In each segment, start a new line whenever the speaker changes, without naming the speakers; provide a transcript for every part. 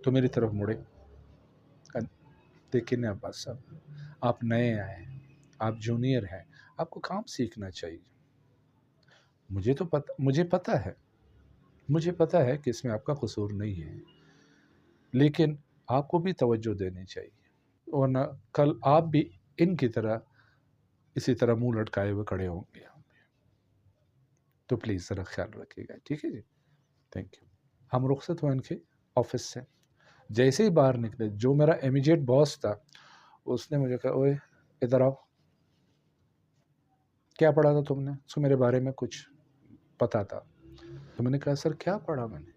تو میری طرف مڑے، دیکھیں نا عباس صاحب، آپ نئے آئے ہیں، آپ جونیئر ہیں، آپ کو کام سیکھنا چاہیے۔ مجھے پتہ ہے کہ اس میں آپ کا قصور نہیں ہے، لیکن آپ کو بھی توجہ دینی چاہیے، ورنہ کل آپ بھی ان کی طرح اسی طرح منہ لٹکائے ہوئے کھڑے ہوں گے۔ تو پلیز ذرا خیال رکھیے گا، ٹھیک ہے جی؟ Thank you. ہم رخصت ہوئے ان کے آفس سے، جیسے ہی باہر نکلے، جو میرا امیجیٹ باس تھا اس نے مجھے کہا، اوئے ادھر آؤ، کیا پڑھا تھا تم نے؟ اس کو میرے بارے میں کچھ پتا تھا۔ تو میں نے کہا سر کیا پڑھا میں نے؟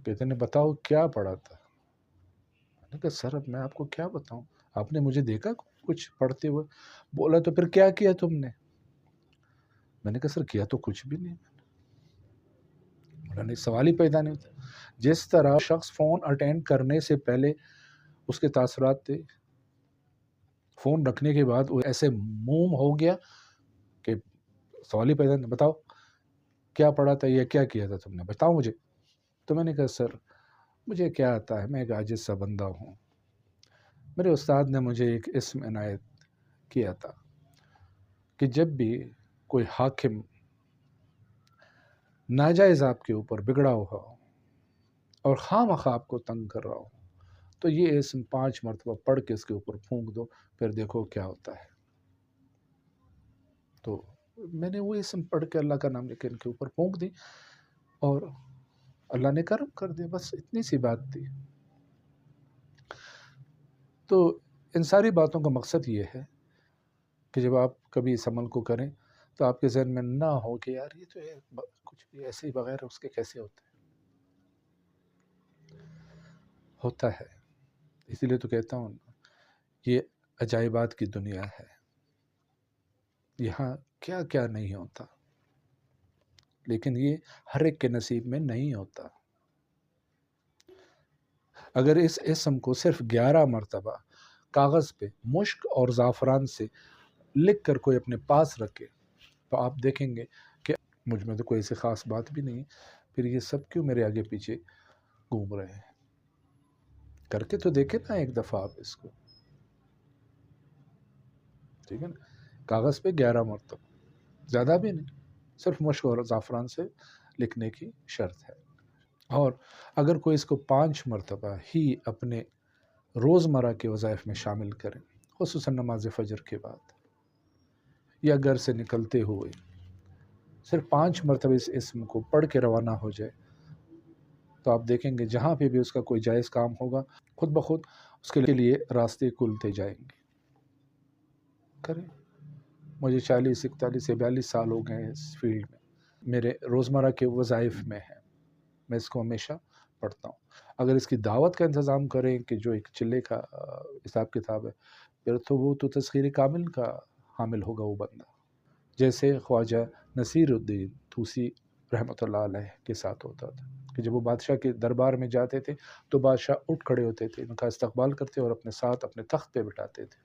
کہتے نے بتاؤ کیا پڑھا تھا؟ میں نے کہا سر اب میں آپ کو کیا بتاؤں، آپ نے مجھے دیکھا کچھ پڑھتے ہوئے؟ بولا تو پھر کیا کیا تم نے؟ میں نے کہا سر کیا تو کچھ بھی نہیں۔ نہیں، سوال ہی پیدا نہیں ہوتا۔ جس طرح شخص فون اٹینڈ کرنے سے پہلے اس کے تاثرات تھے، فون رکھنے کے بعد وہ ایسے موم ہو گیا کہ سوال ہی پیدا نہیں، بتاؤ کیا پڑھا تھا یا کیا کیا تھا تم نے، بتاؤ مجھے۔ تو میں نے کہا سر مجھے کیا آتا ہے، میں ایک عاجز سا بندہ ہوں، میرے استاد نے مجھے ایک اسم عنایت کیا تھا کہ جب بھی کوئی حاکم ناجائز آپ کے اوپر بگڑا ہوا ہو اور خواہ مخواہ آپ کو تنگ کر رہا ہو، تو یہ اسم 5 مرتبہ پڑھ کے اس کے اوپر پھونک دو، پھر دیکھو کیا ہوتا ہے۔ تو میں نے وہ اسم پڑھ کے اللہ کا نام لے کے ان کے اوپر پھونک دی اور اللہ نے کرم کر دیا، بس اتنی سی بات تھی۔ تو ان ساری باتوں کا مقصد یہ ہے کہ جب آپ کبھی اس عمل کو کریں تو آپ کے ذہن میں نہ ہو کہ یار یہ تو کچھ بھی ایسے ہی بغیر اس کے کیسے ہوتا ہے۔ اسی لیے تو کہتا ہوں یہ عجائبات کی دنیا ہے، یہاں کیا کیا نہیں ہوتا، لیکن یہ ہر ایک کے نصیب میں نہیں ہوتا۔ اگر اس اسم کو صرف 11 مرتبہ کاغذ پہ مشک اور زعفران سے لکھ کر کوئی اپنے پاس رکھے تو آپ دیکھیں گے کہ مجھ میں تو کوئی ایسی خاص بات بھی نہیں، پھر یہ سب کیوں میرے آگے پیچھے گھوم رہے ہیں؟ کر کے تو دیکھیں نا ایک دفعہ آپ اس کو، ٹھیک ہے نا؟ کاغذ پہ 11 مرتبہ، زیادہ بھی نہیں، صرف مشک اور زعفران سے لکھنے کی شرط ہے۔ اور اگر کوئی اس کو 5 مرتبہ ہی اپنے روزمرہ کے وظائف میں شامل کریں، خصوصاً نماز فجر کے بعد یا گھر سے نکلتے ہوئے صرف 5 مرتبہ اس اسم کو پڑھ کے روانہ ہو جائے، تو آپ دیکھیں گے جہاں پہ بھی اس کا کوئی جائز کام ہوگا خود بخود اس کے لیے راستے کھلتے جائیں گے۔ کریں، مجھے 40 41 سے 42 سال ہو گئے ہیں اس فیلڈ میں، میرے روزمرہ کے وظائف میں ہے، میں اس کو ہمیشہ پڑھتا ہوں۔ اگر اس کی دعوت کا انتظام کریں کہ جو ایک چلے کا حساب کتاب ہے، پھر تو وہ تو تذکیر کامل کا حامل ہوگا وہ بندہ، جیسے خواجہ نصیر الدین طوسی رحمۃ اللہ علیہ کے ساتھ ہوتا تھا کہ جب وہ بادشاہ کے دربار میں جاتے تھے تو بادشاہ اٹھ کھڑے ہوتے تھے، ان کا استقبال کرتے اور اپنے ساتھ اپنے تخت پہ بٹھاتے تھے۔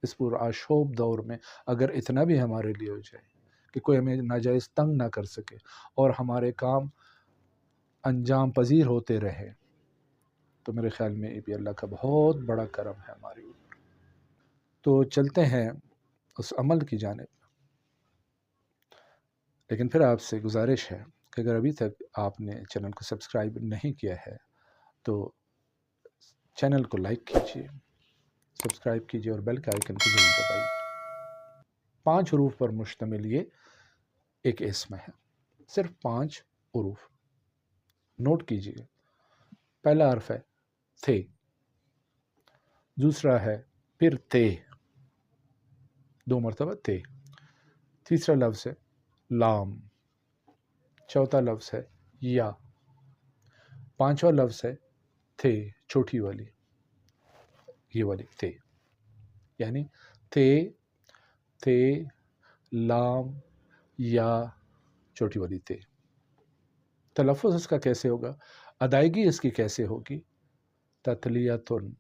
اس پر آشوب دور میں اگر اتنا بھی ہمارے لیے ہو جائے کہ کوئی ہمیں ناجائز تنگ نہ کر سکے اور ہمارے کام انجام پذیر ہوتے رہے، تو میرے خیال میں یہ بھی اللہ کا بہت بڑا کرم ہے ہمارے اوپر۔ تو چلتے ہیں اس عمل کی جانب، لیکن پھر آپ سے گزارش ہے کہ اگر ابھی تک آپ نے چینل کو سبسکرائب نہیں کیا ہے تو چینل کو لائک کیجیے، سبسکرائب کیجیے اور بیل کے آئیکن کو ضرور دبائیے۔ 5 حروف پر مشتمل یہ ایک اسم ہے، صرف 5 حروف، نوٹ کیجیے۔ پہلا حرف ہے تھے، دوسرا ہے پھر تے، 2 مرتبہ تے، تیسرا لفظ ہے لام، چوتھا لفظ ہے یا، پانچواں لفظ ہے تھے، چھوٹی والی، یہ والی تھے، یعنی تھے لام یا چھوٹی والی تے۔ تلفظ اس کا کیسے ہوگا، ادائیگی اس کی کیسے ہوگی؟ تتلیتن،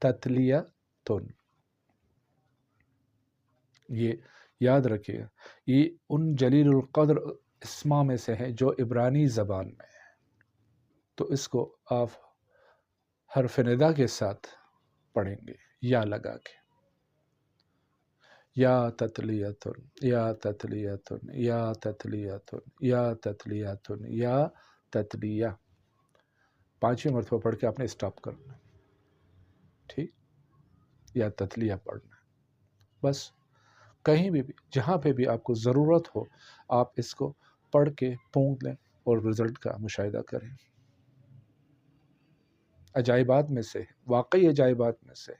تتلیتن، یہ یاد رکھیے، یہ ان جلیل القدر اسما میں سے ہے جو عبرانی زبان میں ہے۔ تو اس کو آپ حرف ندا کے ساتھ پڑھیں گے، یا لگا کے، یا تتلیتن، یا تتلیتن، یا تتلیتن، یا تتلیتن، یا تتلیہ، 5 مرتبہ پڑھ کے آپ نے اسٹاپ کرنا ہے، ٹھیک، یا تتلیہ پڑھنا ہے، بس کہیں بھی جہاں پہ بھی آپ کو ضرورت ہو آپ اس کو پڑھ کے پونک لیں اور رزلٹ کا مشاہدہ کریں۔ عجائبات میں سے، واقعی عجائبات میں سے،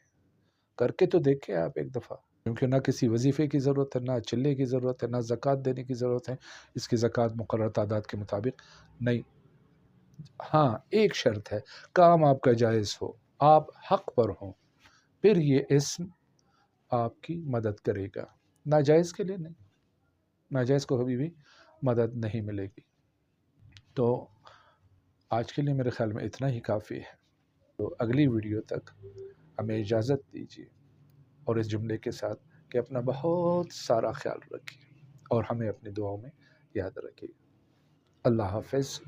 کر کے تو دیکھیں آپ ایک دفعہ، کیونکہ نہ کسی وظیفے کی ضرورت ہے، نہ چلے کی ضرورت ہے، نہ زکوٰۃ دینے کی ضرورت ہے، اس کی زکوٰۃ مقررہ تعداد کے مطابق نہیں۔ ہاں ایک شرط ہے، کام آپ کا جائز ہو، آپ حق پر ہوں، پھر یہ اسم آپ کی مدد کرے گا، ناجائز کے لیے نہیں، ناجائز کو کبھی بھی مدد نہیں ملے گی۔ تو آج کے لیے میرے خیال میں اتنا ہی کافی ہے، تو اگلی ویڈیو تک ہمیں اجازت دیجیے، اور اس جملے کے ساتھ کہ اپنا بہت سارا خیال رکھیے اور ہمیں اپنی دعاؤں میں یاد رکھیے۔ اللہ حافظ۔